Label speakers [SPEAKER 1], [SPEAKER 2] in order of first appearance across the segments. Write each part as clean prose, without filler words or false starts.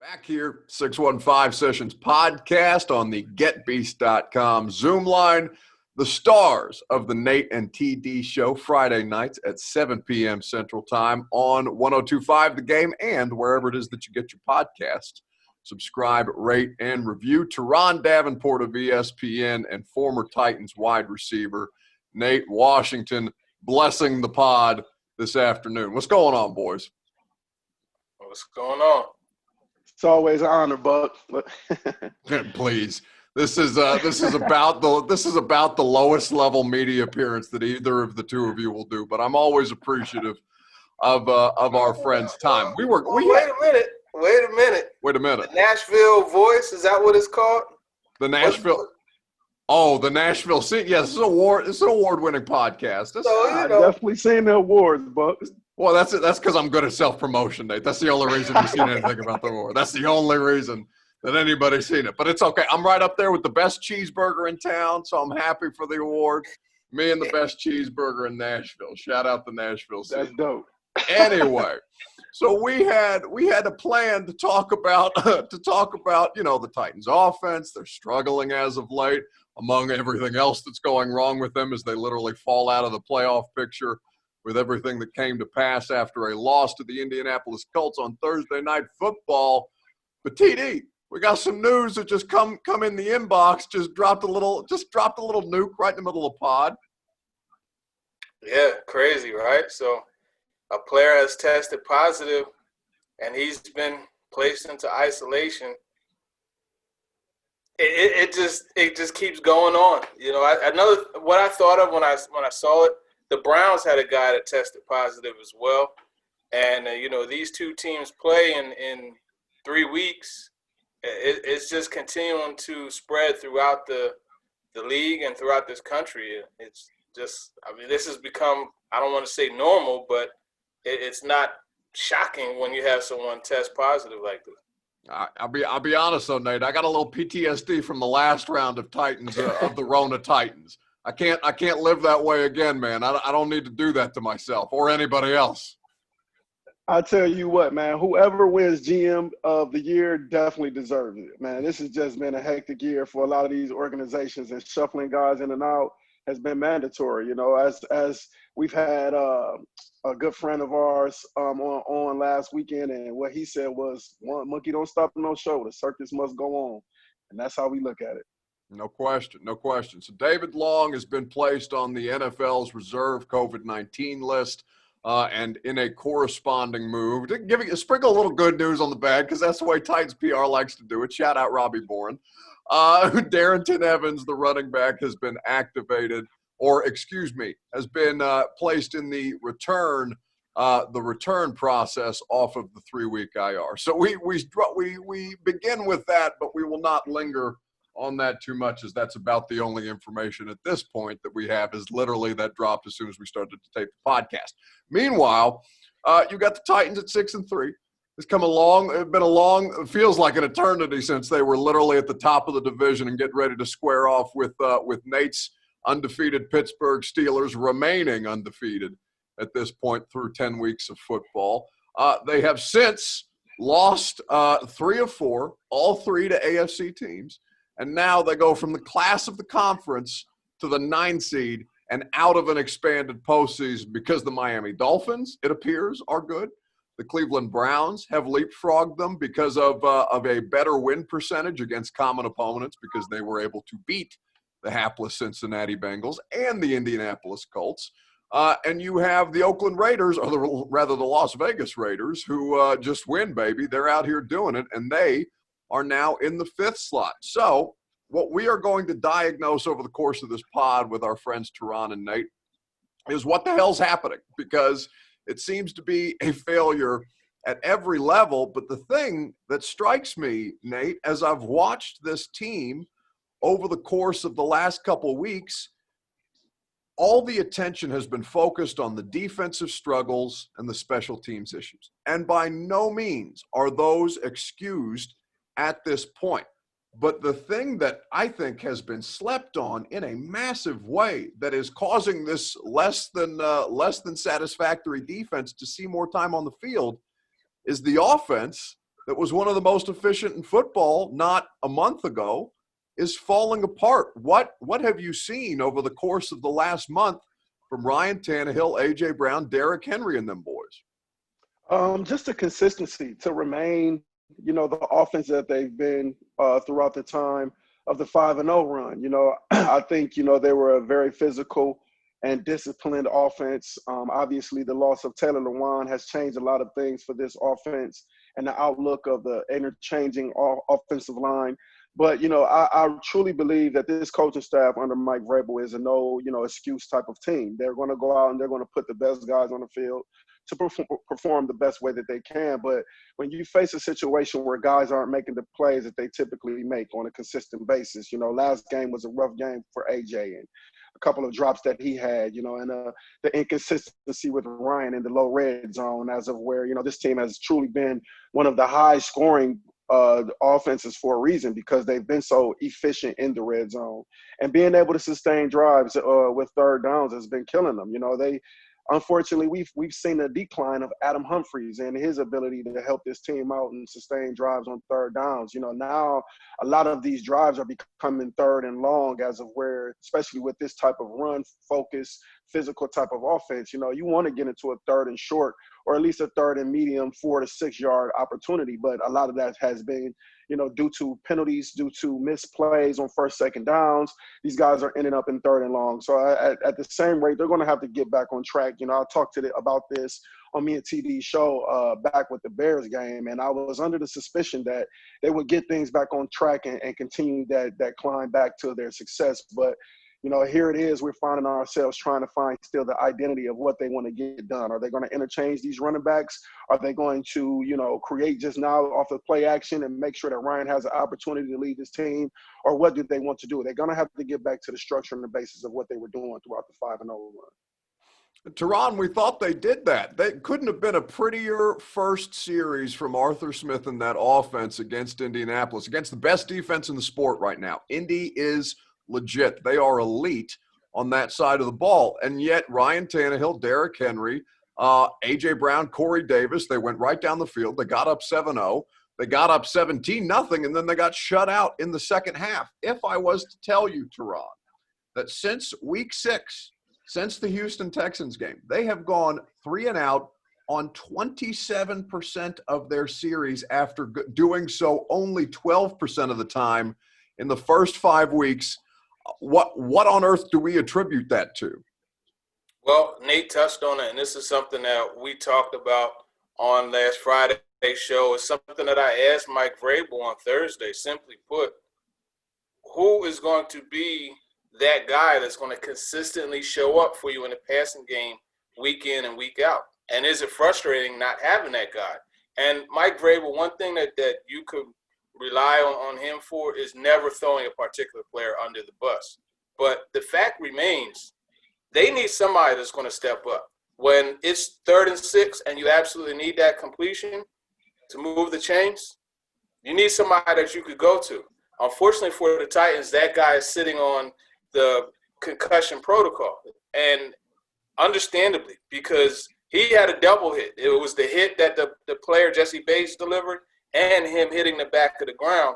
[SPEAKER 1] Back here, 615 Sessions podcast on the GetBeast.com Zoom line. The stars of the Nate and TD show Friday nights at 7 p.m. Central Time on 102.5 The Game and wherever it is that you get your podcast. Subscribe, rate, and review. Turron Davenport of ESPN and former Titans wide receiver Nate Washington blessing the pod this afternoon. What's going on, boys?
[SPEAKER 2] What's going on?
[SPEAKER 3] It's always an honor, Buck.
[SPEAKER 1] Please, this is about the lowest level media appearance that either of the two of you will do. But I'm always appreciative of our friends' time. Wait
[SPEAKER 2] a minute. The Nashville Voice, is that what it's called?
[SPEAKER 1] The Nashville. Oh, the Nashville. Yeah, this is an award-winning podcast.
[SPEAKER 3] I've definitely seen the awards, Buck.
[SPEAKER 1] Well, that's it. That's because I'm good at self-promotion, Nate. That's the only reason you've seen anything about the award. That's the only reason that anybody's seen it. But it's okay. I'm right up there with the best cheeseburger in town, so I'm happy for the award. Me and the best cheeseburger in Nashville. Shout out the Nashville scene.
[SPEAKER 3] That's dope.
[SPEAKER 1] Anyway, so we had a plan to talk about the Titans offense. They're struggling as of late, among everything else that's going wrong with them as they literally fall out of the playoff picture with everything that came to pass after a loss to the Indianapolis Colts on Thursday Night Football. But TD, we got some news that just come in the inbox. Just dropped a little nuke right in the middle of pod.
[SPEAKER 2] Yeah, crazy, right? So a player has tested positive, and he's been placed into isolation. It just keeps going on. You know, what I thought of when I saw it. The Browns had a guy that tested positive as well. And, these two teams play in 3 weeks. It's just continuing to spread throughout the league and throughout this country. It's just, this has become, I don't want to say normal, but it's not shocking when you have someone test positive like this.
[SPEAKER 1] I'll be honest though, Nate. I got a little PTSD from the last round of Titans of the Rona Titans. I can't live that way again, man. I don't need to do that to myself or anybody else.
[SPEAKER 3] I tell you what, man, whoever wins GM of the year definitely deserves it, man. This has just been a hectic year for a lot of these organizations, and shuffling guys in and out has been mandatory. As we've had a good friend of ours on last weekend, and what he said was, "One monkey don't stop no show. The circus must go on," and that's how we look at it.
[SPEAKER 1] No question. So David Long has been placed on the NFL's reserve COVID-19 list, and in a corresponding move, sprinkle a little good news on the bag because that's the way Titans PR likes to do it. Shout out Robbie Boren. Darrington Evans, the running back, has been activated, has been placed in the return process off of the 3-week IR. So we begin with that, but we will not linger on that too much, as that's about the only information at this point that we have, is literally that dropped as soon as we started to tape the podcast. Meanwhile, you got the Titans at 6-3. It's it feels like an eternity since they were literally at the top of the division and getting ready to square off with Nate's undefeated Pittsburgh Steelers, remaining undefeated at this point through 10 weeks of football. They have since lost 3 of 4, all 3 to AFC teams. And now they go from the class of the conference to the 9 seed and out of an expanded postseason because the Miami Dolphins, it appears, are good. The Cleveland Browns have leapfrogged them because of a better win percentage against common opponents, because they were able to beat the hapless Cincinnati Bengals and the Indianapolis Colts. And you have the Oakland Raiders, or the Las Vegas Raiders, who just win, baby. They're out here doing it, and they are now in the 5th slot. So what we are going to diagnose over the course of this pod with our friends Turron and Nate is what the hell's happening, because it seems to be a failure at every level. But the thing that strikes me, Nate, as I've watched this team over the course of the last couple of weeks, all the attention has been focused on the defensive struggles and the special teams issues. And by no means are those excused at this point. But the thing that I think has been slept on in a massive way that is causing this less than satisfactory defense to see more time on the field is the offense that was one of the most efficient in football not a month ago is falling apart. What have you seen over the course of the last month from Ryan Tannehill, A.J. Brown, Derrick Henry, and them boys?
[SPEAKER 3] Just the consistency to remain, the offense that they've been throughout the time of the 5-0 run. I think, they were a very physical and disciplined offense. Obviously, the loss of Taylor Lewan has changed a lot of things for this offense and the outlook of the interchanging offensive line. But, I truly believe that this coaching staff under Mike Vrabel is a no, excuse type of team. They're going to go out and they're going to put the best guys on the field to perform the best way that they can. But when you face a situation where guys aren't making the plays that they typically make on a consistent basis, last game was a rough game for AJ and a couple of drops that he had, and the inconsistency with Ryan in the low red zone as of where, this team has truly been one of the high scoring offenses for a reason because they've been so efficient in the red zone. And being able to sustain drives with third downs has been killing them. Unfortunately, we've seen a decline of Adam Humphries and his ability to help this team out and sustain drives on third downs. Now a lot of these drives are becoming third and long as of where, especially with this type of run focus, physical type of offense, you want to get into a third and short or at least a third and medium 4 to 6 yard opportunity. But a lot of that has been, due to penalties, due to missed plays on first, second downs. These guys are ending up in third and long. So at the same rate, they're going to have to get back on track. I talked about this on me and TD's show back with the Bears game, and I was under the suspicion that they would get things back on track and continue that climb back to their success. But here it is. We're finding ourselves trying to find still the identity of what they want to get done. Are they going to interchange these running backs? Are they going to, create just now off of play action and make sure that Ryan has an opportunity to lead this team? Or what do they want to do? They're going to have to get back to the structure and the basis of what they were doing throughout the 5-0 run.
[SPEAKER 1] Turron, we thought they did that. They couldn't have been a prettier first series from Arthur Smith and that offense against Indianapolis, against the best defense in the sport right now. Indy is legit. They are elite on that side of the ball. And yet Ryan Tannehill, Derrick Henry, A.J. Brown, Corey Davis, they went right down the field. They got up 7-0. They got up 17-0, and then they got shut out in the second half. If I was to tell you, Turron, that since week 6, since the Houston Texans game, they have gone 3 and out on 27% of their series after doing so only 12% of the time in the first 5 weeks. What on earth do we attribute that to?
[SPEAKER 2] Well, Nate touched on it, and this is something that we talked about on last Friday's show. It's something that I asked Mike Vrabel on Thursday. Simply put, who is going to be that guy that's going to consistently show up for you in the passing game week in and week out? And is it frustrating not having that guy? And Mike Vrabel, one thing that you could rely on him for is never throwing a particular player under the bus. But the fact remains, they need somebody that's going to step up. When it's 3rd and 6 and you absolutely need that completion to move the chains, you need somebody that you could go to. Unfortunately for the Titans, that guy is sitting on the concussion protocol. And understandably, because he had a double hit. It was the hit that the player, Jesse Bates, delivered, and him hitting the back of the ground,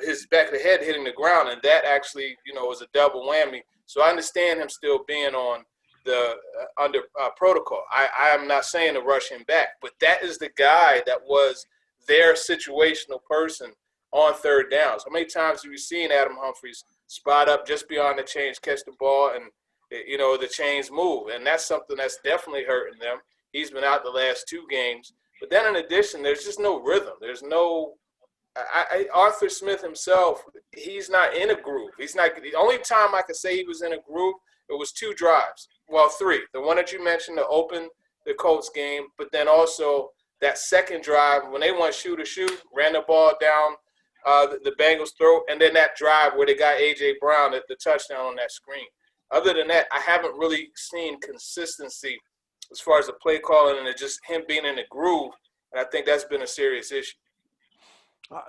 [SPEAKER 2] his back of the head hitting the ground, and that actually, was a double whammy. So I understand him still being on the under protocol. I am not saying to rush him back, but that is the guy that was their situational person on third downs. How many times have you seen Adam Humphries spot up just beyond the chains, catch the ball, and the chains move? And that's something that's definitely hurting them. He's been out the last 2 games. But then in addition, there's just no rhythm. There's no Arthur Smith himself, he's not in a groove. He's not. The only time I could say he was in a groove, it was 2 drives. Well, 3. The one that you mentioned to open the Colts game, but then also that second drive when they went shoot, ran the ball down the Bengals' throat, and then that drive where they got A.J. Brown at the touchdown on that screen. Other than that, I haven't really seen consistency as far as the play calling and just him being in the groove, and I think that's been a serious issue.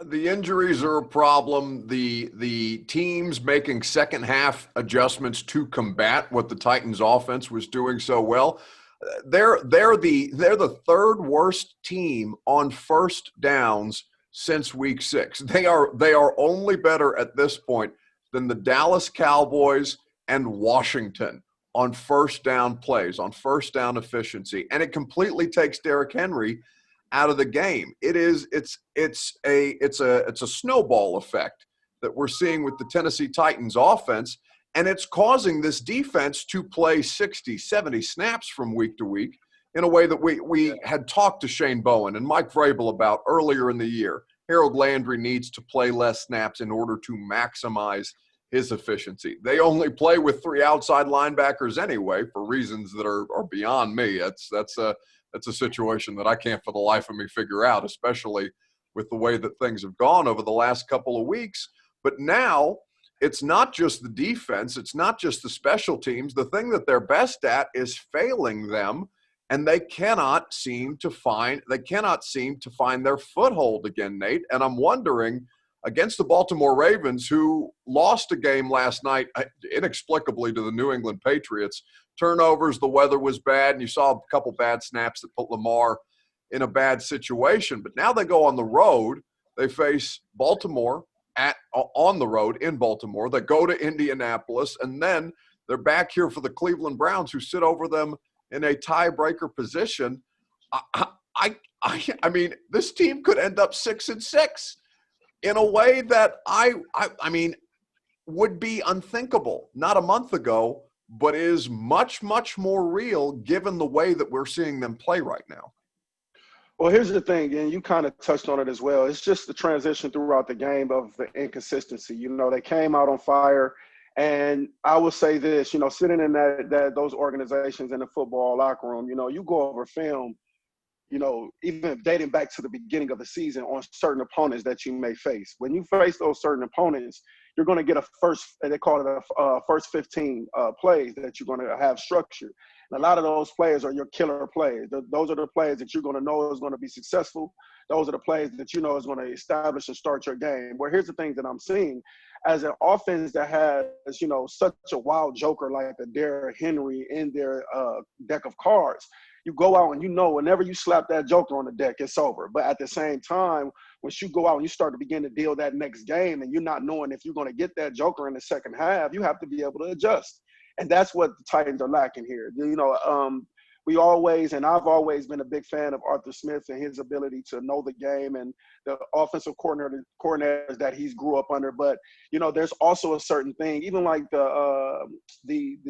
[SPEAKER 1] The injuries are a problem. The teams making second half adjustments to combat what the Titans offense was doing so well. They're the 3rd worst team on first downs since week 6. They are only better at this point than the Dallas Cowboys and Washington on first down plays, on first down efficiency. And it completely takes Derrick Henry out of the game. It's a snowball effect that we're seeing with the Tennessee Titans offense, and it's causing this defense to play 60, 70 snaps from week to week in a way that we had talked to Shane Bowen and Mike Vrabel about earlier in the year. Harold Landry needs to play less snaps in order to maximize his efficiency. They only play with 3 outside linebackers anyway, for reasons that are beyond me. That's a situation that I can't for the life of me figure out, especially with the way that things have gone over the last couple of weeks. But now it's not just the defense, it's not just the special teams. The thing that they're best at is failing them, and they cannot seem to find their foothold again, Nate. And I'm wondering, against the Baltimore Ravens, who lost a game last night inexplicably to the New England Patriots, turnovers, the weather was bad, and you saw a couple bad snaps that put Lamar in a bad situation. But now they go on the road. They face Baltimore on the road in Baltimore. They go to Indianapolis, and then they're back here for the Cleveland Browns, who sit over them in a tiebreaker position. I mean, this team could end up 6-6 in a way that I mean would be unthinkable not a month ago, but is much, much more real given the way that we're seeing them play right now.
[SPEAKER 3] Well, here's the thing, and you kind of touched on it as well. It's just the transition throughout the game of the inconsistency. You know, they came out on fire, and I will say this, you know, sitting in those organizations in the football locker room, you know, you go over film, you know, even dating back to the beginning of the season on certain opponents that you may face. When you face those certain opponents, you're going to get they call it a first 15 plays that you're going to have structured. And a lot of those plays are your killer plays. Those are the plays that you're going to know is going to be successful. Those are the plays that you know is going to establish and start your game. Well, here's the thing that I'm seeing. As an offense that has, you know, such a wild joker like a Derrick Henry in their deck of cards, you go out and you know whenever you slap that joker on the deck, it's over. But at the same time, once you go out and you start to begin to deal that next game and you're not knowing if you're going to get that joker in the second half, you have to be able to adjust. And that's what the Titans are lacking here. You know, I've always been a big fan of Arthur Smith and his ability to know the game and the offensive coordinators that he's grew up under. But, you know, there's also a certain thing, even like the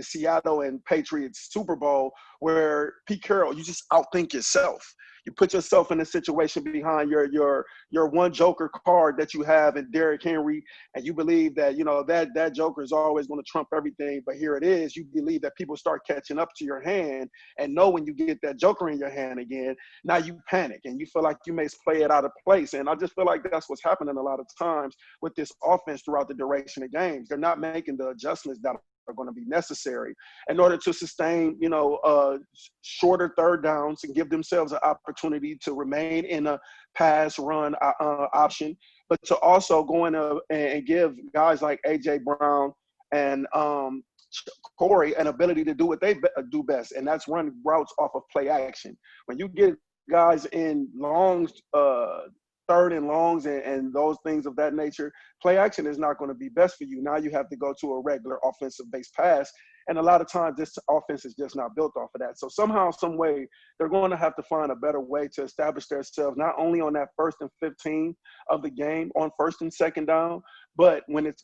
[SPEAKER 3] Seattle and Patriots Super Bowl, where Pete Carroll, you just outthink yourself. You put yourself in a situation behind your one joker card that you have in Derrick Henry, and you believe that, you know, that joker is always going to trump everything. But here it is. You believe that people start catching up to your hand and know when you get that joker in your hand again, now you panic and you feel like you may play it out of place. And I just feel like that's what's happening a lot of times with this offense throughout the duration of games. They're not making the adjustments that are going to be necessary in order to sustain, you know, shorter third downs and give themselves an opportunity to remain in a pass run option, but to also go in and give guys like A.J. Brown and Corey an ability to do what they do best, and that's run routes off of play action. When you get guys in longs, third and longs and those things of that nature, play action is not going to be best for you. Now you have to go to a regular offensive-based pass, and a lot of times this offense is just not built off of that. So somehow, some way, they're going to have to find a better way to establish themselves, not only on that 1st and 15 of the game, on 1st and 2nd down, but when it's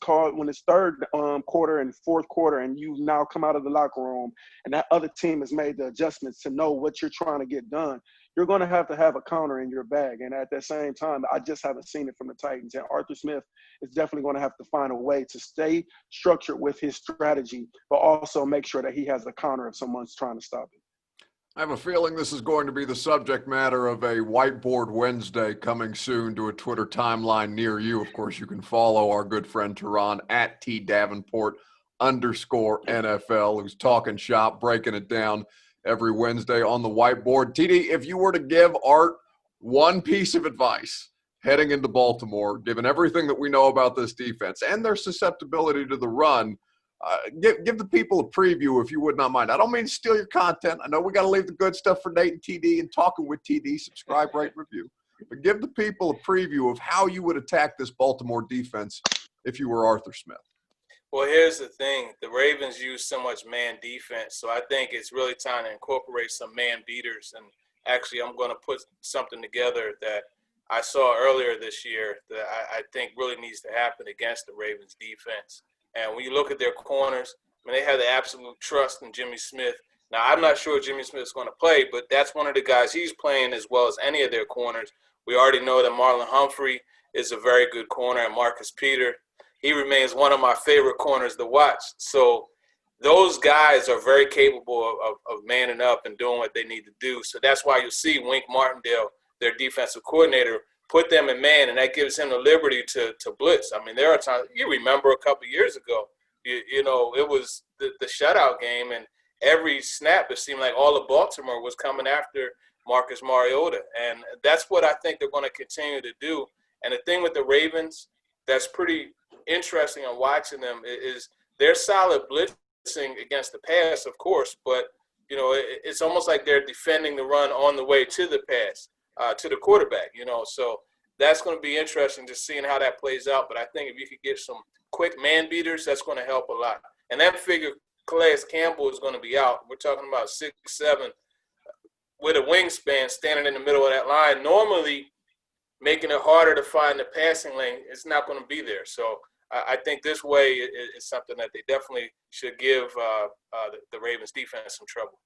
[SPEAKER 3] third quarter and fourth quarter and you now come out of the locker room and that other team has made the adjustments to know what you're trying to get done, you're going to have a counter in your bag. And at the same time, I just haven't seen it from the Titans. And Arthur Smith is definitely going to have to find a way to stay structured with his strategy, but also make sure that he has a counter if someone's trying to stop it.
[SPEAKER 1] I have a feeling this is going to be the subject matter of a Whiteboard Wednesday coming soon to a Twitter timeline near you. Of course, you can follow our good friend Turron at @T_Davenport_NFL, who's talking shop, breaking it down every Wednesday on the whiteboard. TD, if you were to give Art one piece of advice heading into Baltimore, given everything that we know about this defense and their susceptibility to the run, give the people a preview, if you would not mind. I don't mean to steal your content. I know we got to leave the good stuff for Nate and TD and Talking with TD. Subscribe, rate, review. but give the people a preview of how you would attack this Baltimore defense if you were Arthur Smith.
[SPEAKER 2] Well, here's the thing. The Ravens use so much man defense, so I think it's really time to incorporate some man beaters. And actually, I'm going to put something together that I saw earlier this year that I think really needs to happen against the Ravens defense. And when you look at their corners, I mean, they have the absolute trust in Jimmy Smith. Now, I'm not sure Jimmy Smith is going to play, but that's one of the guys he's playing as well as any of their corners. We already know that Marlon Humphrey is a very good corner, and Marcus Peter, he remains one of my favorite corners to watch. So those guys are very capable of manning up and doing what they need to do. So that's why you'll see Wink Martindale, their defensive coordinator, put them in man, and that gives him the liberty to blitz. I mean, there are times – you remember a couple of years ago, you know, it was the shutout game, and every snap it seemed like all of Baltimore was coming after Marcus Mariota. And that's what I think they're going to continue to do. And the thing with the Ravens that's pretty interesting on watching them is they're solid blitzing against the pass, of course, but, you know, it's almost like they're defending the run on the way to the pass, to the quarterback, you know. So that's going to be interesting just seeing how that plays out. But I think if you could get some quick man beaters, that's going to help a lot. And that figure Calais Campbell is going to be out. We're talking about 6'7", with a wingspan standing in the middle of that line. Normally, making it harder to find the passing lane, it's not going to be there. So I think this way is something that they definitely should give the Ravens defense some trouble.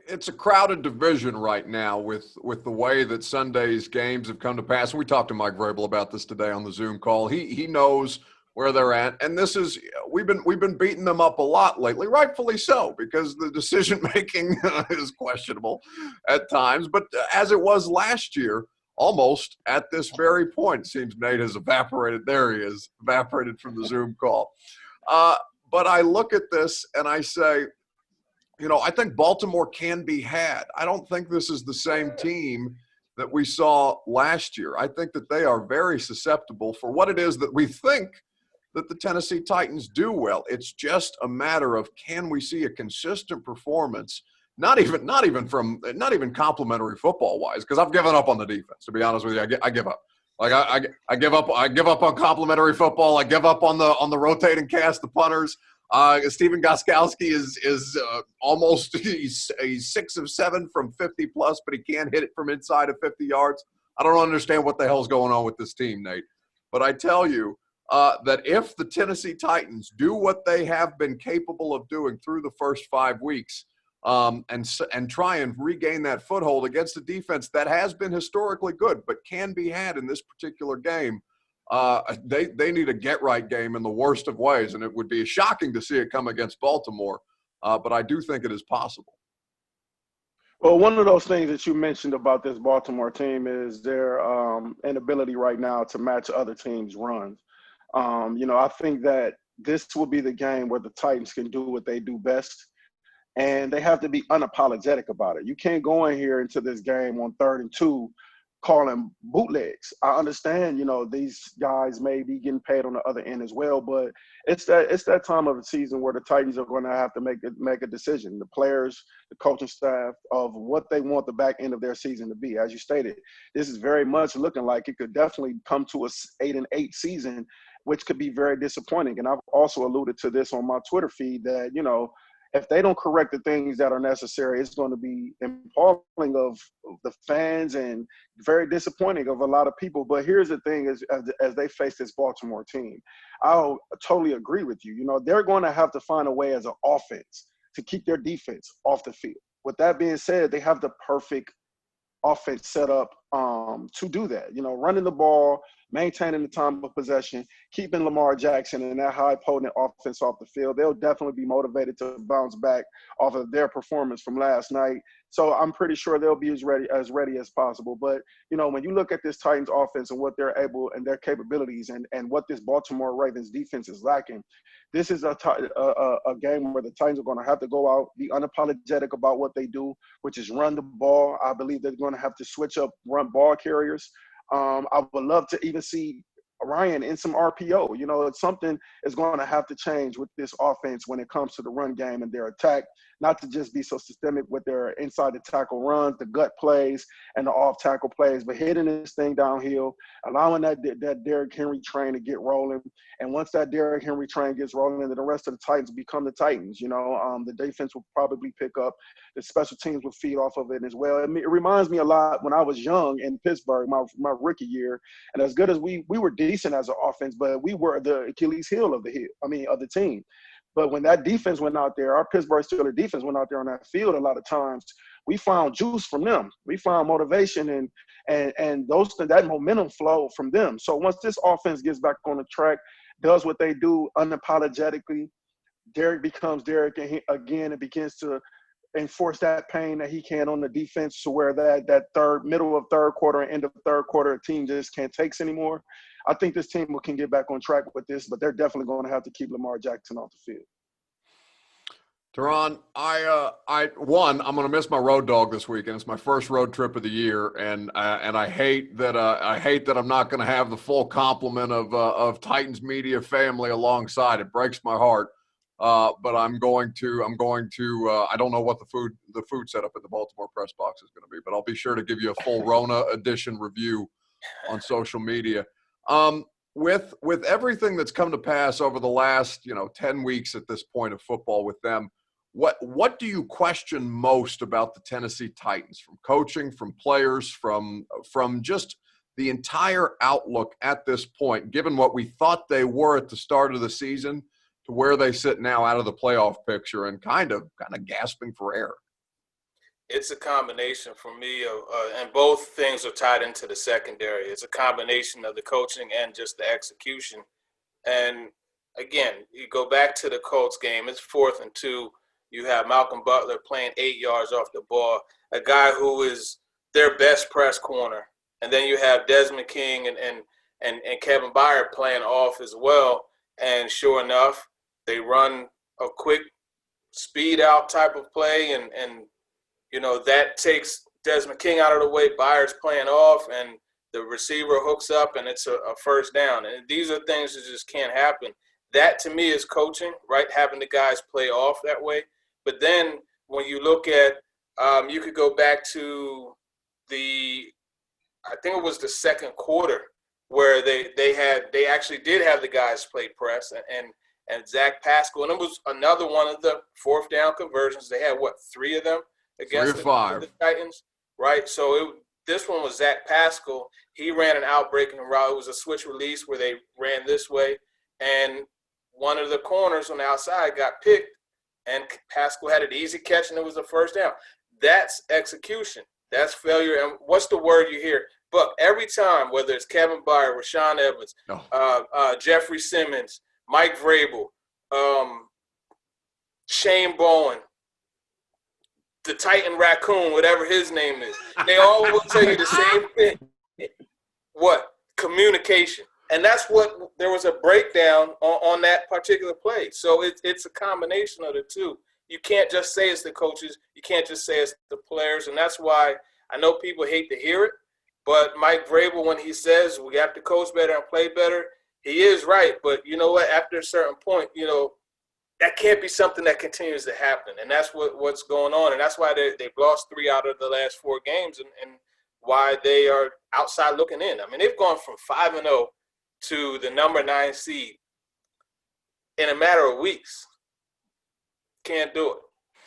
[SPEAKER 1] It's a crowded division right now with the way that Sunday's games have come to pass. We talked to Mike Vrabel about this today on the Zoom call. He knows where they're at, and this is we've been beating them up a lot lately, rightfully so, because the decision making is questionable at times. But as it was last year, almost at this very point, it seems Nate has evaporated. There he is, evaporated from the Zoom call. But I look at this and I say, you know, I think Baltimore can be had. I don't think this is the same team that we saw last year. I think that they are very susceptible for what it is that we think that the Tennessee Titans do well. It's just a matter of, can we see a consistent performance, not even complimentary football wise, because I've given up on the defense, to be honest with you. I give up. Like I give up on complimentary football. I give up on the rotating cast, the punters. Stephen Gostkowski is almost he's 6 of 7 from 50 plus, but he can't hit it from inside of 50 yards. I don't understand what the hell's going on with this team, Nate. But I tell you that if the Tennessee Titans do what they have been capable of doing through the first 5 weeks, and try and regain that foothold against a defense that has been historically good but can be had in this particular game, they need a get-right game in the worst of ways, and it would be shocking to see it come against Baltimore, but I do think it is possible.
[SPEAKER 3] Well, one of those things that you mentioned about this Baltimore team is their inability right now to match other teams' runs. You know, I think that this will be the game where the Titans can do what they do best, and they have to be unapologetic about it. You can't go in here into this game on 3rd and 2 calling bootlegs. I understand, you know, these guys may be getting paid on the other end as well, but it's that time of the season where the Titans are going to have to make a decision. The players, the coaching staff, of what they want the back end of their season to be. As you stated, this is very much looking like it could definitely come to a 8-8 season, which could be very disappointing. And I've also alluded to this on my Twitter feed that, you know, if they don't correct the things that are necessary, it's going to be appalling of the fans and very disappointing of a lot of people. But here's the thing, as they face this Baltimore team, I'll totally agree with you. You know, they're going to have to find a way as an offense to keep their defense off the field. With that being said, they have the perfect offense set up to do that. You know, running the ball, maintaining the time of possession, keeping Lamar Jackson and that high potent offense off the field. They'll definitely be motivated to bounce back off of their performance from last night. So I'm pretty sure they'll be as ready as possible. But, you know, when you look at this Titans offense and what they're able and their capabilities and what this Baltimore Ravens defense is lacking, this is a game where the Titans are going to have to go out, be unapologetic about what they do, which is run the ball. I believe they're going to have to switch up run ball carriers. I would love to even see Ryan in some RPO. You know, it's something is going to have to change with this offense when it comes to the run game and their attack. not to just be so systemic with their inside the tackle runs, the gut plays, and the off tackle plays, but hitting this thing downhill, allowing that Derrick Henry train to get rolling. And once that Derrick Henry train gets rolling, then the rest of the Titans become the Titans. The defense will probably pick up. The special teams will feed off of it as well. It reminds me a lot when I was young in Pittsburgh, my rookie year. And as good as we were decent as an offense, but we were the Achilles heel of the team. But when that defense went out there, our Pittsburgh Steelers defense went out there on that field a lot of times, we found juice from them. We found motivation and that momentum flow from them. So once this offense gets back on the track, does what they do unapologetically, Derrick becomes Derrick again and begins to enforce that pain that he can on the defense to where that middle of third quarter and end of third quarter team just can't take anymore. I think this team can get back on track with this, but they're definitely going to have to keep Lamar Jackson off the field.
[SPEAKER 1] Turron, I'm going to miss my road dog this weekend. It's my first road trip of the year, and I hate that I'm not going to have the full complement of Titans media family alongside. It breaks my heart, but I'm going to. I don't know what the food setup at the Baltimore press box is going to be, but I'll be sure to give you a full Rona edition review on social media. With everything that's come to pass over the last 10 weeks at this point of football with them. What do you question most about the Tennessee Titans, from coaching, from players, from just the entire outlook at this point, given what we thought they were at the start of the season to where they sit now out of the playoff picture and kind of gasping for air?
[SPEAKER 2] It's a combination for me of, and both things are tied into the secondary. It's a combination of the coaching and just the execution. And again, you go back to the Colts game, it's 4th and 2. You have Malcolm Butler playing 8 yards off the ball, a guy who is their best press corner. And then you have Desmond King and Kevin Byard playing off as well. And sure enough, they run a quick speed out type of play, and that takes Desmond King out of the way. Byard's playing off, and the receiver hooks up, and it's a first down. And these are things that just can't happen. That, to me, is coaching, right, having the guys play off that way. But then when you look at you could go back to I think it was the second quarter where they actually did have the guys play press and Zach Pascal. And it was another one of the 4th down conversions. They had, 3 of them against the Titans, right? So this one was Zach Pascal. He ran an out-breaking route. It was a switch release where they ran this way, and one of the corners on the outside got picked, and Pascal had an easy catch, and it was a first down. That's execution. That's failure. And what's the word you hear? Buck, every time, whether it's Kevin Byard, Rashaan Evans, Jeffrey Simmons, Mike Vrabel, Shane Bowen, the Titan Raccoon, whatever his name is, they all will tell you the same thing. What? Communication. And that's what – there was a breakdown on that particular play. So it's a combination of the two. You can't just say it's the coaches. You can't just say it's the players. And that's why I know people hate to hear it, but Mike Vrabel, when he says we have to coach better and play better, he is right. But you know what? After a certain point, that can't be something that continues to happen. And that's what's going on. And that's why they've lost 3 out of the last 4 games and why they are outside looking in. I mean, they've gone from 5-0 to the number 9 seed in a matter of weeks. Can't do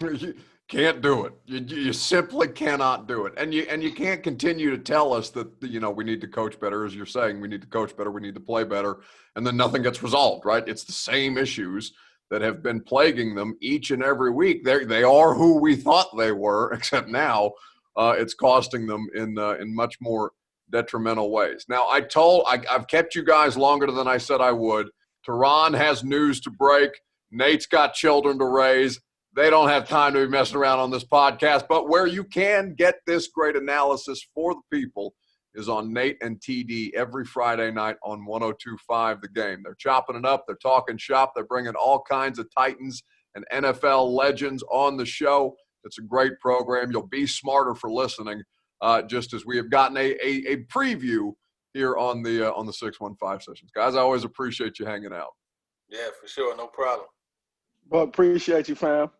[SPEAKER 2] it.
[SPEAKER 1] You can't do it. You simply cannot do it. And you can't continue to tell us that, we need to coach better, as you're saying. We need to coach better. We need to play better. And then nothing gets resolved, right? It's the same issues that have been plaguing them each and every week. They are who we thought they were, except now it's costing them in much more detrimental ways. Now, I've kept you guys longer than I said I would. Turron has news to break. Nate's got children to raise. They don't have time to be messing around on this podcast, but where you can get this great analysis for the people is on Nate and TD every Friday night on 102.5 The Game. They're chopping it up. They're talking shop. They're bringing all kinds of Titans and NFL legends on the show. It's a great program. You'll be smarter for listening, just as we have gotten a preview here on the 615 sessions. Guys, I always appreciate you hanging out.
[SPEAKER 2] Yeah, for sure. No problem.
[SPEAKER 3] Well, appreciate you, fam.